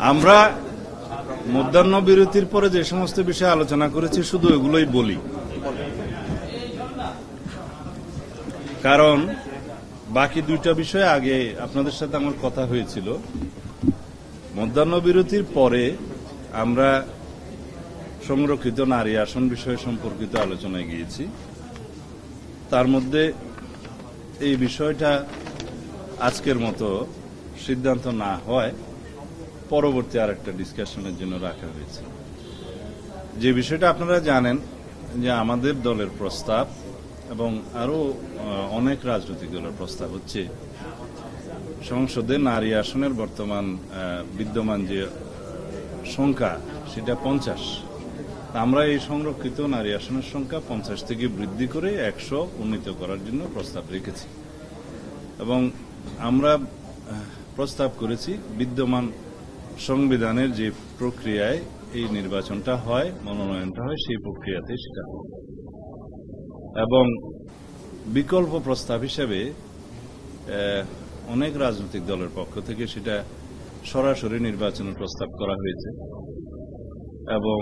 আমরা মধ্যাহ্ন বিরতির পরে যে সমস্ত বিষয়ে আলোচনা করেছি শুধু এগুলোই বলি, কারণ বাকি দুইটা বিষয়ে আগে আপনাদের সাথে আমার কথা হয়েছিল। মধ্যাহ্ন বিরতির পরে আমরা সংরক্ষিত নারী আসন বিষয় সম্পর্কিত আলোচনায় গিয়েছি। তার মধ্যে এই বিষয়টা আজকের মতো সিদ্ধান্ত না হয় পরবর্তী আরেকটা ডিসকাশনের জন্য রাখা হয়েছে। যে বিষয়টা আপনারা জানেন যে আমাদের দলের প্রস্তাব এবং আরো অনেক রাজনৈতিক দলের প্রস্তাব হচ্ছে সংসদে নারী আসনের বর্তমান বিদ্যমান যে সংখ্যা সেটা 50। আমরা এই সংরক্ষিত নারী আসনের সংখ্যা 50 থেকে বৃদ্ধি করে 100 উন্নীত করার জন্য প্রস্তাব রেখেছি এবং আমরা প্রস্তাব করেছি বিদ্যমান সংবিধানের যে প্রক্রিয়ায় এই নির্বাচনটা হয়, মনোনয়নটা হয়, সেই প্রক্রিয়াতে সেটা হবে। এবং বিকল্প প্রস্তাব হিসেবে অনেক রাজনৈতিক দলের পক্ষ থেকে সেটা সরাসরি নির্বাচনের প্রস্তাব করা হয়েছে এবং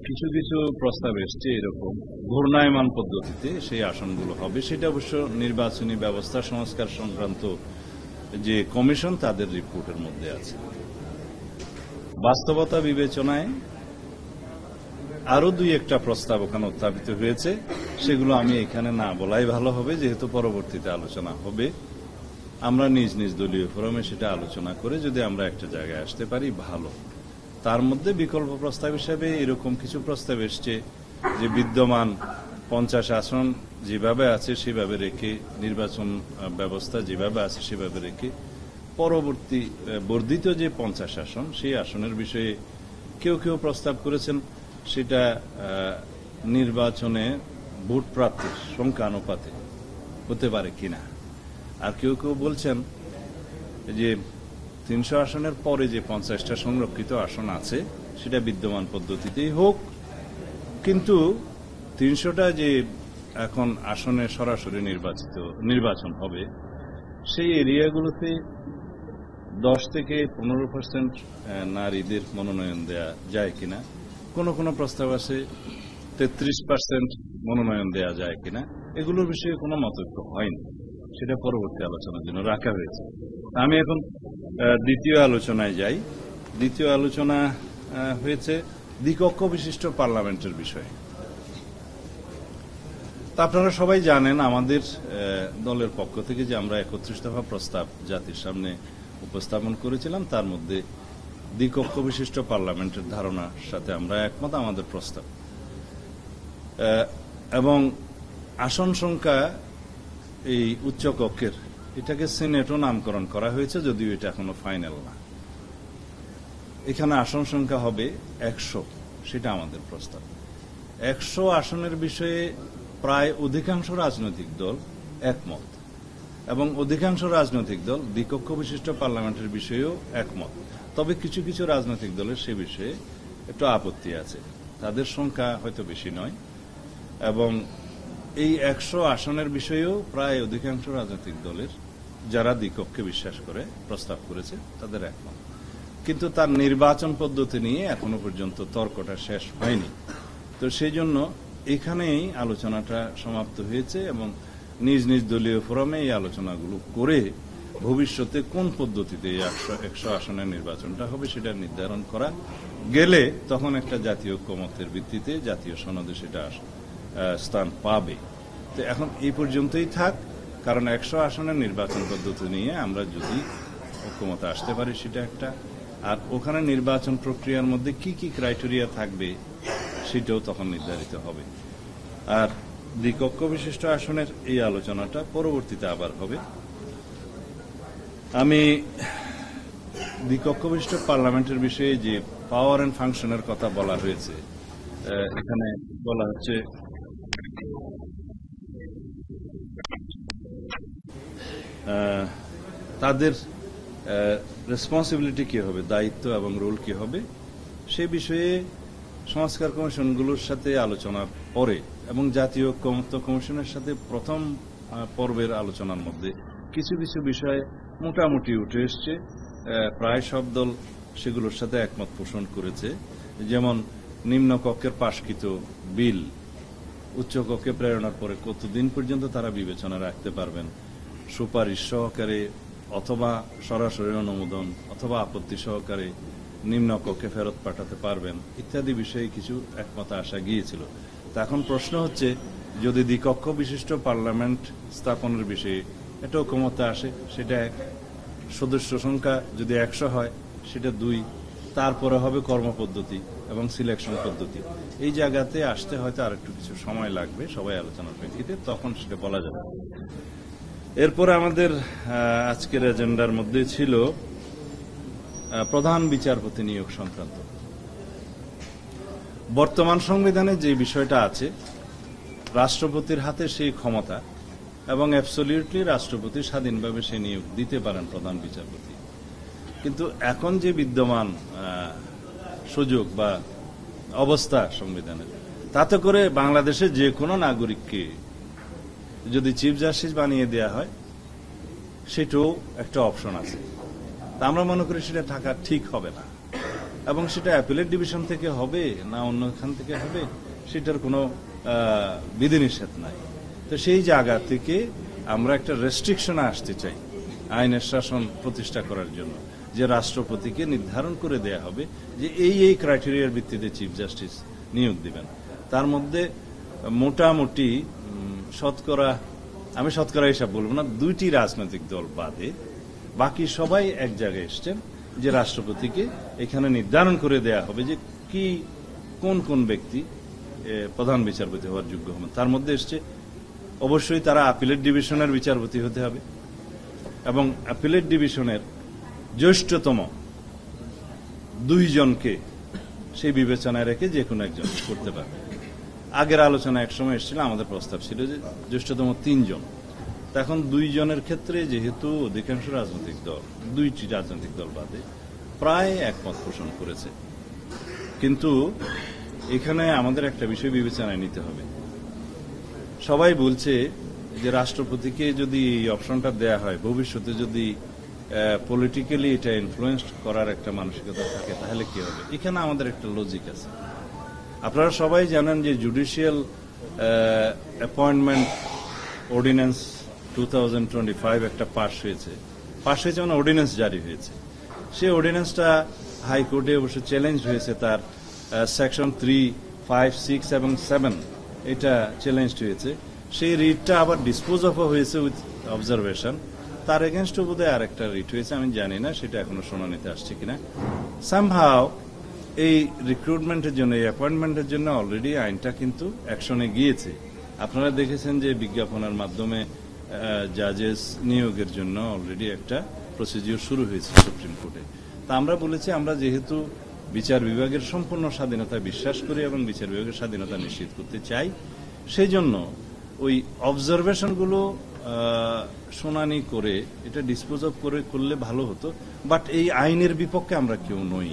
কিছু কিছু প্রস্তাব এসছে এরকম ঘূর্ণায়মান পদ্ধতিতে সেই আসনগুলো হবে। সেটা অবশ্য নির্বাচনী ব্যবস্থা সংস্কার সংক্রান্ত যে কমিশন তাদের রিপোর্টের মধ্যে আছে। বাস্তবতা বিবেচনায় আরো দুই একটা প্রস্তাব ওখানে উত্থাপিত হয়েছে, সেগুলো আমি এখানে না বলাই ভালো হবে, যেহেতু পরবর্তীতে আলোচনা হবে। আমরা নিজ নিজ দলীয় ফোরামে সেটা আলোচনা করে যদি আমরা একটা জায়গায় আসতে পারি ভালো। তার মধ্যে বিকল্প প্রস্তাব হিসেবে এরকম কিছু প্রস্তাব এসছে যে বিদ্যমান 50 আসন যেভাবে আছে সেভাবে রেখে, নির্বাচন ব্যবস্থা যেভাবে আছে সেভাবে রেখে পরবর্তী বর্ধিত যে 50 আসন সেই আসনের বিষয়ে কেউ কেউ প্রস্তাব করেছেন সেটা নির্বাচনে ভোট প্রার্থীর সংখ্যা অনুপাতে হতে পারে কিনা। আর কেউ কেউ বলছেন যে 300 আসনের পরে যে 50টা সংরক্ষিত আসন আছে সেটা বিদ্যমান পদ্ধতিতেই হোক, কিন্তু 300টা যে এখন আসনে সরাসরি নির্বাচন হবে সেই এরিয়াগুলোতে 10 থেকে 15% নারীদের মনোনয়ন দেয়া যায় কিনা। কোন কোন প্রস্তাব আছে 33% মনোনয়ন দেয়া যায় কিনা। এগুলোর বিষয়ে কোনো মতৈক্য হয়নি, সেটা পরবর্তী আলোচনার জন্য রাখা হয়েছে। আমি এখন দ্বিতীয় আলোচনায় যাই। দ্বিতীয় আলোচনা হয়েছে দ্বিকক্ষ বিশিষ্ট পার্লামেন্টের বিষয়ে। তা আপনারা সবাই জানেন আমাদের দলের পক্ষ থেকে যে আমরা 31 দফা প্রস্তাব জাতির সামনে উপস্থাপন করেছিলাম, তার মধ্যে দ্বিকক্ষ বিশিষ্ট পার্লামেন্টের ধারণার সাথে আমরা একমত। আমাদের প্রস্তাব এবং আসন সংখ্যা এই উচ্চকক্ষের এটাকে সিনেটও নামকরণ করা হয়েছে, যদিও এটা এখনো ফাইনাল না। এখানে আসন সংখ্যা হবে 100, সেটা আমাদের প্রস্তাব। 100 আসনের বিষয়ে প্রায় অধিকাংশ রাজনৈতিক দল একমত এবং অধিকাংশ রাজনৈতিক দল দ্বিকক্ষ বিশিষ্ট পার্লামেন্টের বিষয়েও একমত। তবে কিছু কিছু রাজনৈতিক দলের সে বিষয়ে একটু আপত্তি আছে, তাদের সংখ্যা হয়তো বেশি নয় এবং এই 100 আসনের বিষয়েও প্রায় অধিকাংশ রাজনৈতিক দলের যারা দ্বিকক্ষে বিশ্বাস করে প্রস্তাব করেছে তাদের একমত। কিন্তু তার নির্বাচন পদ্ধতি নিয়ে এখনো পর্যন্ত তর্কটা শেষ হয়নি। তো সেই জন্য এখানেই আলোচনাটা সমাপ্ত হয়েছে এবং নিজ নিজ দলীয় ফোরামে এই আলোচনাগুলো করে ভবিষ্যতে কোন পদ্ধতিতে 100 আসনের নির্বাচনটা হবে সেটা নির্ধারণ করা গেলে তখন একটা জাতীয় ঐক্যমত্যের ভিত্তিতে জাতীয় সনদে সেটা স্থান পাবে। তো এখন এই পর্যন্তই থাক, কারণ 100 আসনের নির্বাচন পদ্ধতি নিয়ে আমরা যদি ঐক্যমতে আসতে পারি সেটা একটা, আর ওখানে নির্বাচন প্রক্রিয়ার মধ্যে কি কি ক্রাইটেরিয়া থাকবে সেটাও তখন নির্ধারিত হবে। আর দ্বিকক্ষ বিশিষ্ট আসনের এই আলোচনাটা পরবর্তীতে আবার হবে। আমি দ্বিকক্ষ বিশিষ্ট পার্লামেন্টের বিষয়ে যে পাওয়ার এন্ড ফাংশনের কথা বলা হয়েছে, এখানে বলা হচ্ছে তাদের রেসপন্সিবিলিটি কি হবে, দায়িত্ব এবং রোল কি হবে, সে বিষয়ে সংস্কার কমিশনগুলোর সাথে আলোচনার পরে এবং জাতীয় ঐক্যমত্য কমিশনের সাথে প্রথম পর্বের আলোচনার মধ্যে কিছু কিছু বিষয় মোটামুটি উঠে এসছে। প্রায় সব দল সেগুলোর সাথে একমত পোষণ করেছে। যেমন নিম্নকক্ষের পাশকৃত বিল উচ্চকক্ষে প্রেরণার পরে কতদিন পর্যন্ত তারা বিবেচনা রাখতে পারবেন, সুপারিশ সহকারে অথবা সরাসরি অনুমোদন অথবা আপত্তি সহকারে নিম্নকক্ষে ফেরত পাঠাতে পারবেন ইত্যাদি বিষয়ে কিছু একমত আসা গিয়েছিল। তা এখন প্রশ্ন হচ্ছে, যদি দ্বিকক্ষ বিশিষ্ট পার্লামেন্ট স্থাপনের বিষয়ে এটা ঐকমত্যে আসে, সেটা এক, সদস্য সংখ্যা যদি 100 হয় সেটা 2, তারপরে হবে কর্মপদ্ধতি এবং সিলেকশন পদ্ধতি। এই জায়গাতে আসতে হয়তো আর একটু কিছু সময় লাগবে সবাই আলোচনার প্রেক্ষিতে, তখন সেটা বলা যাবে। এরপরে আমাদের আজকের এজেন্ডার মধ্যে ছিল প্রধান বিচারপতি নিয়োগ সংক্রান্ত। বর্তমান সংবিধানে যে বিষয়টা আছে, রাষ্ট্রপতির হাতে সেই ক্ষমতা এবং অ্যাবসলিউটলি রাষ্ট্রপতি স্বাধীনভাবে সে নিয়োগ দিতে পারেন প্রধান বিচারপতি। কিন্তু এখন যে বিদ্যমান সুযোগ বা অবস্থা সংবিধানের, তাতে করে বাংলাদেশের যে কোনো নাগরিককে যদি চিফ জাস্টিস বানিয়ে দেয়া হয় সেটাও একটা অপশন আছে। তা আমরা মনে করি সেটা থাকা ঠিক হবে না, এবং সেটা অ্যাপিলেট ডিভিশন থেকে হবে না অন্যখান থেকে হবে সেটার কোনো বিধিনিষেধ নাই। তো সেই জায়গা থেকে আমরা একটা রেস্ট্রিকশনে আসতে চাই আইনের শাসন প্রতিষ্ঠা করার জন্য, যে রাষ্ট্রপতিকে নির্ধারণ করে দেয়া হবে যে এই ক্রাইটেরিয়ার ভিত্তিতে চিফ জাস্টিস নিয়োগ দিবেন। তার মধ্যে মোটামুটি শতকরা, আমি শতকরা হিসাব বলবো না, 2টি রাজনৈতিক দল বাদে বাকি সবাই এক জায়গায় এসছেন যে রাষ্ট্রপতিকে এখানে নির্ধারণ করে দেয়া হবে যে কোন কোন ব্যক্তি প্রধান বিচারপতি হওয়ার যোগ্য হবেন। তার মধ্যে এসছে অবশ্যই তারা আপিলেট ডিভিশনের বিচারপতি হতে হবে এবং আপিলেট ডিভিশনের জ্যেষ্ঠতম 2 জনকে সেই বিবেচনায় রেখে যে কোনো একজন করতে পারবে। আগের আলোচনা একসময় এসেছিল, আমাদের প্রস্তাব ছিল যে জ্যেষ্ঠতম 3 জন। এখন 2 জনের ক্ষেত্রে যেহেতু অধিকাংশ রাজনৈতিক দল, 2টি রাজনৈতিক দল বাদে প্রায় একমত পোষণ করেছে, কিন্তু এখানে আমাদের একটা বিষয় বিবেচনায় নিতে হবে। সবাই বলছে যে রাষ্ট্রপতিকে যদি এই অপশনটা দেয়া হয়, ভবিষ্যতে যদি পলিটিক্যালি এটা ইনফ্লুয়েন্স করার একটা মানসিকতা থাকে, তাহলে কি হবে? এখানে আমাদের একটা লজিক আছে। আপনারা সবাই জানেন যে জুডিশিয়াল অ্যাপয়েন্টমেন্ট অর্ডিন্যান্স 2025 একটা পাশ হয়েছে মানে অর্ডিন্যান্স জারি হয়েছে। সেই অর্ডিন্যান্সটা হাইকোর্টে অবশ্য চ্যালেঞ্জ হয়েছে, তার সেকশন 3, 5, 6 এবং 7 এটা চ্যালেঞ্জ হয়েছে। সেই রিটটা আবার ডিসপোজ অফ হয়েছে উইথ অবজারভেশন। তার এগেনস্ট বোধহয় আর একটা রিট হয়েছে, আমি জানি না সেটা এখনো শুনানিতে আসছে কিনা। সামহাও এই রিক্রুটমেন্টের জন্য, এই অ্যাপয়েন্টমেন্টের জন্য অলরেডি আইনটা কিন্তু অ্যাকশনে গিয়েছে। আপনারা দেখেছেন যে বিজ্ঞাপনের মাধ্যমে জাজেস নিয়োগের জন্য অলরেডি একটা প্রসিডিউর শুরু হয়েছে সুপ্রিম কোর্টে। তা আমরা বলেছি, আমরা যেহেতু বিচার বিভাগের সম্পূর্ণ স্বাধীনতা বিশ্বাস করি এবং বিচার বিভাগের স্বাধীনতা নিশ্চিত করতে চাই, সেই জন্য ওই অবজারভেশনগুলো শুনানি করে এটা ডিসপোজ অফ করলে ভালো হতো। বাট এই আইনের বিপক্ষে আমরা কেউ নই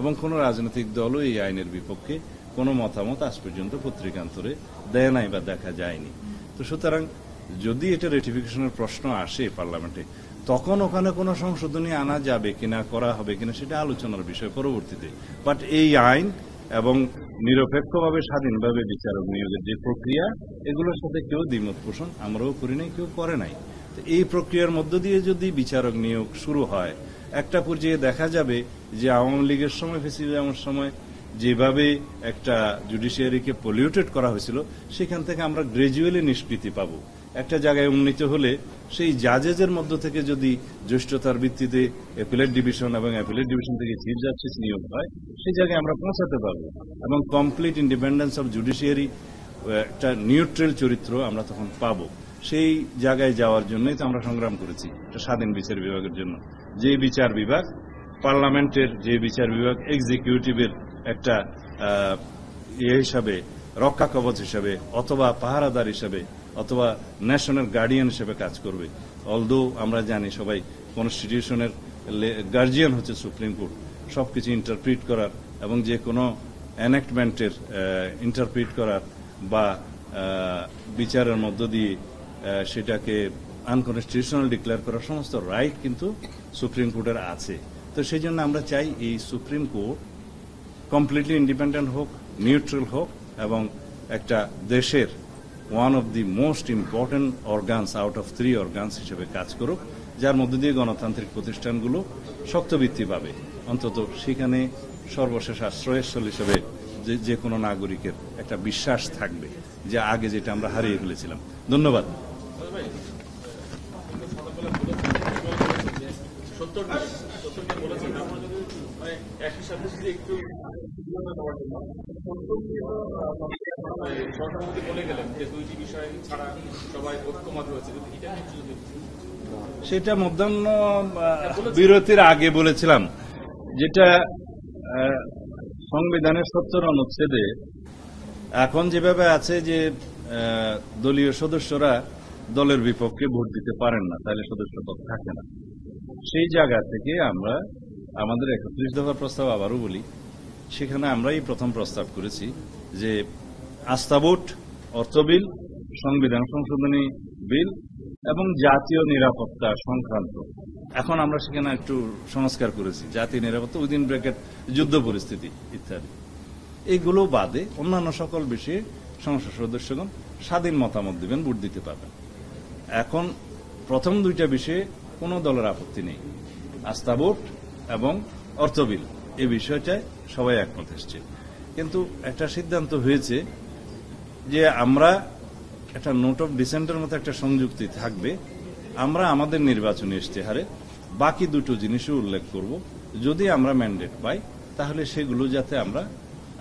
এবং কোন রাজনৈতিক দলও এই আইনের বিপক্ষে কোনো মতামত আজ পর্যন্ত পত্রিকান্তরে দেয় নাই বা দেখা যায়নি। তো সুতরাং যদি এটা রেটিফিকেশনের প্রশ্ন আসে পার্লামেন্টে, তখন ওখানে কোনো সংশোধনী আনা যাবে কিনা, করা হবে কিনা, সেটা আলোচনার বিষয় পরবর্তীতে। বাট এই আইন এবং নিরপেক্ষভাবে স্বাধীনভাবে বিচারক নিয়োগের যে প্রক্রিয়া, এগুলোর সাথে কেউ দ্বিমত পোষণ আমরাও করি নাই, কেউ করে নাই। এই প্রক্রিয়ার মধ্য দিয়ে যদি বিচারক নিয়োগ শুরু হয়, একটা পর্যায়ে দেখা যাবে যে আওয়ামী লীগের সময়, ফ্যাসিবাদের সময় যেভাবে একটা জুডিশিয়ারিকে পলিউটেড করা হয়েছিল, সেখান থেকে আমরা গ্রাজুয়ালি নিষ্কৃতি পাব। একটা জায়গায় উন্নীত হলে সেই জাজেজের মধ্য থেকে যদি জ্যেষ্ঠতার ভিত্তিতে অ্যাপিলেট ডিভিশন এবং অ্যাপিলেট ডিভিশন থেকে চিফ জাস্টিস নিয়োগ হয়, সেই জায়গায় আমরা পৌঁছাতে পারবো এবং কমপ্লিট ইন্ডিপেন্ডেন্স অফ জুডিশিয়ারি, একটা নিউট্রাল চরিত্র আমরা তখন পাব। সেই জায়গায় যাওয়ার জন্যই তো আমরা সংগ্রাম করেছি, একটা স্বাধীন বিচার বিভাগের জন্য। যে বিচার বিভাগ পার্লামেন্টের, যে বিচার বিভাগ এক্সিকিউটিভের একটা হিসাবে, রক্ষা কবচ হিসাবে অথবা পাহারাদার হিসাবে অথবা ন্যাশনাল গার্ডিয়ান হিসেবে কাজ করবে। অলদো আমরা জানি সবাই কনস্টিটিউশনের গার্জিয়ান হচ্ছে সুপ্রিম কোর্ট, সবকিছু ইন্টারপ্রিট করার এবং যে কোনো এনাক্টমেন্টের ইন্টারপ্রিট করার বা বিচারের মধ্য দিয়ে সেটাকে আনকনস্টিটিউশনাল ডিক্লেয়ার করার সমস্ত রাইট কিন্তু সুপ্রিম কোর্টের আছে। তো সেই জন্য আমরা চাই এই সুপ্রিম কোর্ট কমপ্লিটলি ইন্ডিপেন্ডেন্ট হোক, নিউট্রাল হোক এবং একটা দেশের one of the most important organs out of 3 organs হিসেবে কাজ করুক, যার মধ্যে দিয়ে গণতান্ত্রিক প্রতিষ্ঠানগুলো শক্তভিত্তি পাবে, অন্তত সেখানে সর্বশেষ আশ্রয়স্থল হিসেবে যে কোনো নাগরিকের একটা বিশ্বাস থাকবে, যে আগে যেটা আমরা হারিয়ে ফেলেছিলাম। ধন্যবাদ। সেটা মধ্যাহ্ন বিরতির আগে বলেছিলাম, যেটা সংবিধানের 70 অনুচ্ছেদে এখন যেভাবে আছে যে দলীয় সদস্যরা দলের বিপক্ষে ভোট দিতে পারেন না, তাহলে সদস্যপদ থাকে না। সেই জায়গা থেকে আমরা আমাদের 31 দফা প্রস্তাব আবারও বলি, সেখানে আমরাই প্রথম প্রস্তাব করেছি যে আস্থা ভোট, অর্থ বিল, সংবিধান সংশোধনী বিল এবং জাতীয় নিরাপত্তা সংক্রান্ত, এখন আমরা সেখানে একটু সংস্কার করেছি, জাতীয় নিরাপত্তা উইদিন ব্র্যাকেট যুদ্ধ পরিস্থিতি ইত্যাদি। এইগুলো বাদে অন্যান্য সকল বিষয়ে সংসদ সদস্যগণ স্বাধীন মতামত দিবেন, ভোট দিতে পারবেন। এখন প্রথম 2টা বিষয়ে কোনো দলের আপত্তি নেই, আস্থা ভোট এবং অর্থ বিল, এই বিষয়টায় সবাই একমত এসছে। কিন্তু একটা সিদ্ধান্ত হয়েছে যে আমরা একটা নোট অফ ডিসেন্টের মতো একটা সংযুক্তি থাকবে, আমরা আমাদের নির্বাচনী ইশতেহারে বাকি 2টো জিনিসও উল্লেখ করব, যদি আমরা ম্যান্ডেট পাই তাহলে সেগুলো যাতে আমরা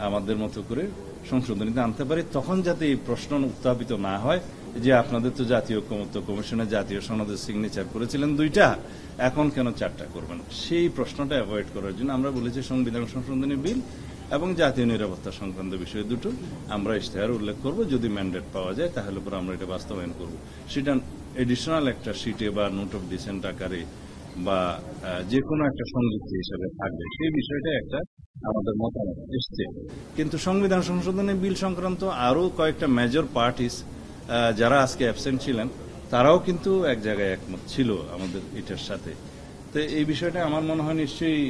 আমাদের মতো করে সংশোধনীতে আনতে পারি, তখন যাতে এই প্রশ্ন উত্থাপিত না হয় যে আপনাদের তো জাতীয় ঐক্যমত্য কমিশনে জাতীয় সনদের সিগনেচার করেছিলেন 2টা, এখন কেন 4টা করবেন। সেই প্রশ্নটা অ্যাভয়েড করার জন্য আমরা বলেছি সংবিধান সংশোধনী বিল এবং জাতীয় নিরাপত্তা সংক্রান্ত বিষয় 2টো আমরা ইশতেহার উল্লেখ করব, যদি ম্যান্ডেট পাওয়া যায় তাহলে পরে আমরা এটা বাস্তবায়ন করব। সেটা এডিশনাল একটা শিটে বা নোট অফ ডিসেন্ট আকারে বা যে কোনো একটা সংযুক্তি হিসেবে থাকবে, সেই বিষয়টা একটা আমাদের মতামত এসছে। কিন্তু সংবিধান সংশোধনী বিল সংক্রান্ত আরো কয়েকটা মেজর পার্টিস যারা আজকে অ্যাবসেন্ট ছিলেন, তারাও কিন্তু এক জায়গায় একমত ছিল আমাদের এটার সাথে। তো এই বিষয়টা আমার মনে হয় নিশ্চয়ই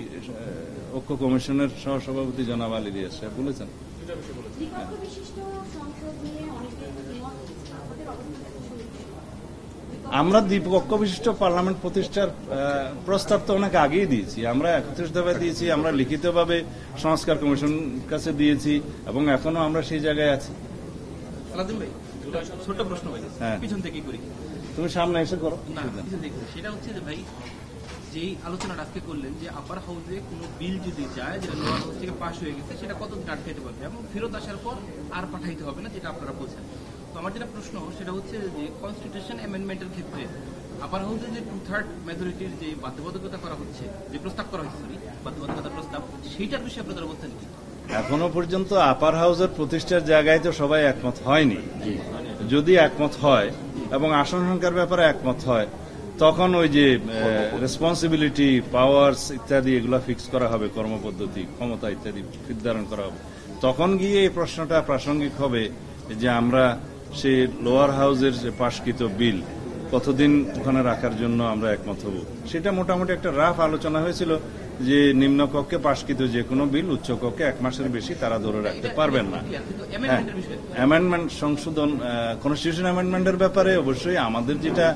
ঐক্য কমিশনের সহসভাপতি জনাব আলী রিয়াজ সাহেব বলেছেন। আমরা দ্বিপক্ষ বিশিষ্ট পার্লামেন্ট প্রতিষ্ঠার প্রস্তাব তো অনেক আগেই দিয়েছি, আমরা 31 দফায় দিয়েছি, আমরা লিখিতভাবে সংস্কার কমিশন কাছে দিয়েছি এবং এখনো আমরা সেই জায়গায় আছি। ছোট প্রশ্ন ভাই, পিছন থেকে করি, তুমি সামনে এসে করো। সেটা হচ্ছে যে ভাই, যেই আলোচনাটা আজকে করলেন যে আপার হাউসে কোন বিল যদি যায় যেটা লোয়ার হাউস থেকে পাশ হয়ে গেছে, সেটা কতদিন আটকাইতে পারবে এবং ফেরত আসার পর আর পাঠাইতে হবে না, যেটা আপনারা বলছেন। তো আমার যেটা প্রশ্ন সেটা হচ্ছে যে কনস্টিটিউশন অ্যামেন্ডমেন্টের ক্ষেত্রে আপার হাউসে যে 2/3 মেজরিটির যে বাধ্যবাধকতা করা হচ্ছে, যে প্রস্তাব করা হচ্ছে, বাধ্যবাধকতা প্রস্তাব, সেইটার বিষয়ে আপনারা বলছেন কি? এখনো পর্যন্ত আপার হাউসের প্রতিষ্ঠার জায়গায় তো সবাই একমত হয়নি। যদি একমত হয় এবং আসন সংখ্যার ব্যাপারে একমত হয়, তখন ওই যে রেসপন্সিবিলিটি, পাওয়ার্স ইত্যাদি এগুলো ফিক্স করা হবে, কর্মপদ্ধতি, ক্ষমতা ইত্যাদি নির্ধারণ করা হবে, তখন গিয়ে এই প্রশ্নটা প্রাসঙ্গিক হবে যে আমরা সেই লোয়ার হাউসের যে পাশকৃত বিল কতদিন ওখানে রাখার জন্য আমরা একমত হব। সেটা মোটামুটি একটা রাফ আলোচনা হয়েছিল যে নিম্নকক্ষে পাশকৃত যে কোনো বিল উচ্চকক্ষে 1 মাসের বেশি তারা ধরে রাখতে পারবেন না। অ্যামেন্ডমেন্ট সংশোধন, কনস্টিটিউশন অ্যামেন্ডমেন্টের ব্যাপারে অবশ্যই আমাদের যেটা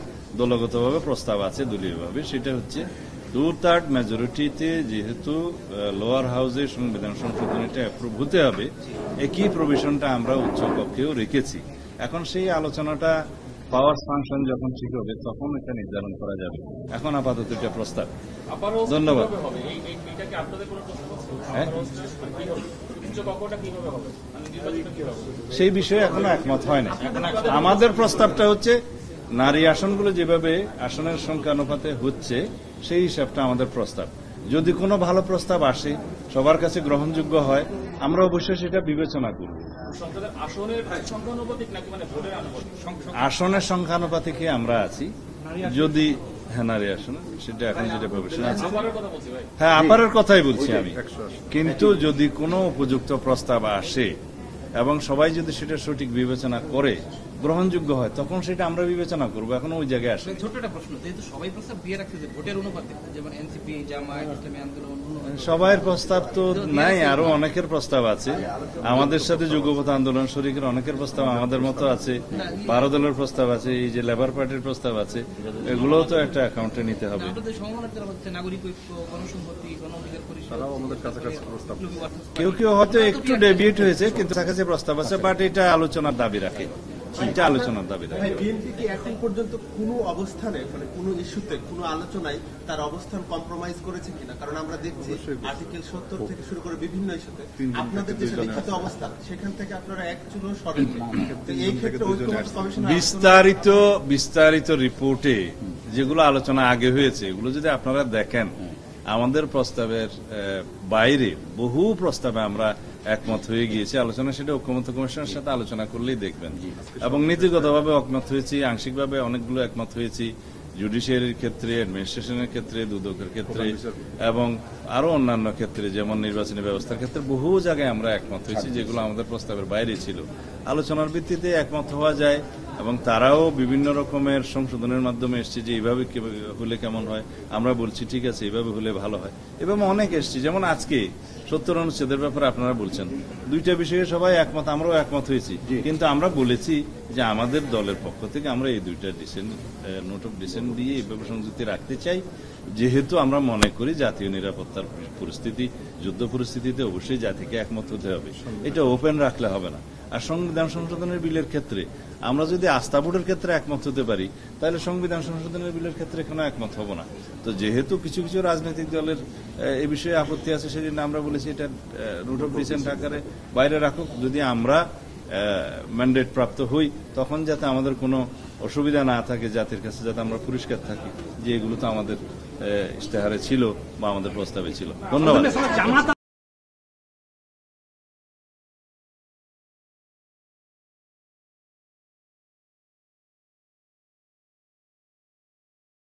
দলগতভাবে প্রস্তাব আছে দলীয়ভাবে, সেটা হচ্ছে 2/3 মেজরিটিতে যেহেতু লোয়ার হাউসে সংবিধান সংশোধনীটা অ্যাপ্রুভ হতে হবে, একই প্রভিশনটা আমরা উচ্চকক্ষেও রেখেছি। এখন সেই আলোচনাটা পাওয়ার ফাংশন যখন ঠিক হবে তখন এটা নির্ধারণ করা যাবে। এখন আপাতত এটা প্রস্তাব। ধন্যবাদ। সেই বিষয়ে এখনো একমত হয় না। আমাদের প্রস্তাবটা হচ্ছে নারী আসনগুলো যেভাবে আসনের সংখ্যা অনুপাতে হচ্ছে সেই হিসাবটা আমাদের প্রস্তাব। যদি কোনো ভালো প্রস্তাব আসে, সবার কাছে গ্রহণযোগ্য হয়, আমরা অবশ্যই সেটা বিবেচনা করব। আসনের সংখ্যানুপাতিকে আমরা আছি, যদি নারী আসন সেটা এখন যেটা প্রবেশন আছে, হ্যাঁ আপারের কথাই বলছি আমি। কিন্তু যদি কোনো উপযুক্ত প্রস্তাব আসে এবং সবাই যদি সেটা সঠিক বিবেচনা করে গ্রহণযোগ্য হয় তখন সেটা আমরা বিবেচনা করবো, এখন ওই জায়গায় আসে। ছোট্ট একটা প্রশ্ন, যেহেতু সবাই প্রস্তাব দিয়ে রাখছে যে ভোটের অনুপাতে, যেমন এনসিপি, জামায়াত, ইসলামী আন্দোলন, সবার প্রস্তাব তো নাই, আরো অনেকের প্রস্তাব আছে। আমাদের সাথে যুগপৎ আন্দোলন শরীকের অনেকের প্রস্তাব আমাদের মতো আছে, 12 দলের প্রস্তাব আছে, এই যে লেবার পার্টির প্রস্তাব আছে, এগুলোও তো একটা অ্যাকাউন্টে নিতে হবে। আপনাদের সমমনা যারা হচ্ছে নাগরিক ঐক্য, গণসংহতি, গণ অধিকার পরিষদ, আমাদের কাছাকাছি প্রস্তাব, কেউ কেউ হয়তো একটু ডেভিয়েট হয়েছে, কিন্তু কাছাকাছি প্রস্তাব আছে, বাট এটা আলোচনার দাবি রাখে, এটা আলোচনার দাবি রাখে। বিএনপি কি এখন পর্যন্ত কোনো অবস্থানে, মানে কোনো ইস্যুতে, কোনো আলোচনায় তার অবস্থান কম্প্রোমাইজ করেছে কিনা? কারণ আমরা দেখছি আর্টিকেল 70 থেকে শুরু করে বিভিন্ন ইস্যুতে আপনাদের যে লিখিত অবস্থান, সেখান থেকে আপনারা এক চুলো সরেননি। তো এই ক্ষেত্রে ঐক্যমত্য কমিশন বিস্তারিত রিপোর্টে যেগুলো আলোচনা আগে হয়েছে, এগুলো যদি আপনারা দেখেন, আমাদের প্রস্তাবের বাইরে বহু প্রস্তাবে আমরা একমত হয়ে গিয়েছি আলোচনা, সেটা ঐক্যমত্য কমিশনের সাথে আলোচনা করলেই দেখবেন। এবং নীতিগতভাবে একমত হয়েছি, আংশিকভাবে অনেকগুলো একমত হয়েছি, জুডিশিয়ারির ক্ষেত্রে, অ্যাডমিনিস্ট্রেশনের ক্ষেত্রে, দুদকের ক্ষেত্রে এবং আরো অন্যান্য ক্ষেত্রে, যেমন নির্বাচনী ব্যবস্থার ক্ষেত্রে বহু জায়গায় আমরা একমত হয়েছি, যেগুলো আমাদের প্রস্তাবের বাইরে ছিল। আলোচনার ভিত্তিতে একমত হওয়া যায় এবং তারাও বিভিন্ন রকমের সংশোধনের মাধ্যমে এসছে যে এইভাবে হলে কেমন হয়, আমরা বলছি ঠিক আছে এইভাবে হলে ভালো হয়। এভাবে অনেক এসছে, যেমন আজকে 70 অনুচ্ছেদের ব্যাপারে আপনারা বলছেন, দুইটা বিষয়ে সবাই একমত, আমরাও একমত হয়েছি, কিন্তু আমরা বলেছি যে আমাদের দলের পক্ষ থেকে আমরা এই দুইটা নোট অফ ডিসেন্ট দিয়ে এইভাবে সংযুক্তি রাখতে চাই, যেহেতু আমরা মনে করি জাতীয় নিরাপত্তার পরিস্থিতি, যুদ্ধ পরিস্থিতিতে অবশ্যই জাতিকে একমত হতে হবে, এটা ওপেন রাখলে হবে না। আর সংবিধান সংশোধনের বিলের ক্ষেত্রে আমরা যদি আস্থা ভোটের ক্ষেত্রে একমত হতে পারি, তাহলে সংবিধান সংশোধনের বিলের ক্ষেত্রে কেন একমত হব না? তো যেহেতু কিছু কিছু রাজনৈতিক দলের এ বিষয়ে আপত্তি আছে, সেজন্য আমরা বলেছি এটা নোট অফ ডিসেন্ট আকারে বাইরে রাখুক। যদি আমরা ম্যান্ডেট প্রাপ্ত হই, তখন যাতে আমাদের কোনো অসুবিধা না থাকে, জাতির কাছে যাতে আমরা পরিষ্কার থাকি যে এগুলো তো আমাদের ইশতেহারে ছিল বা আমাদের প্রস্তাবে ছিল। ধন্যবাদ।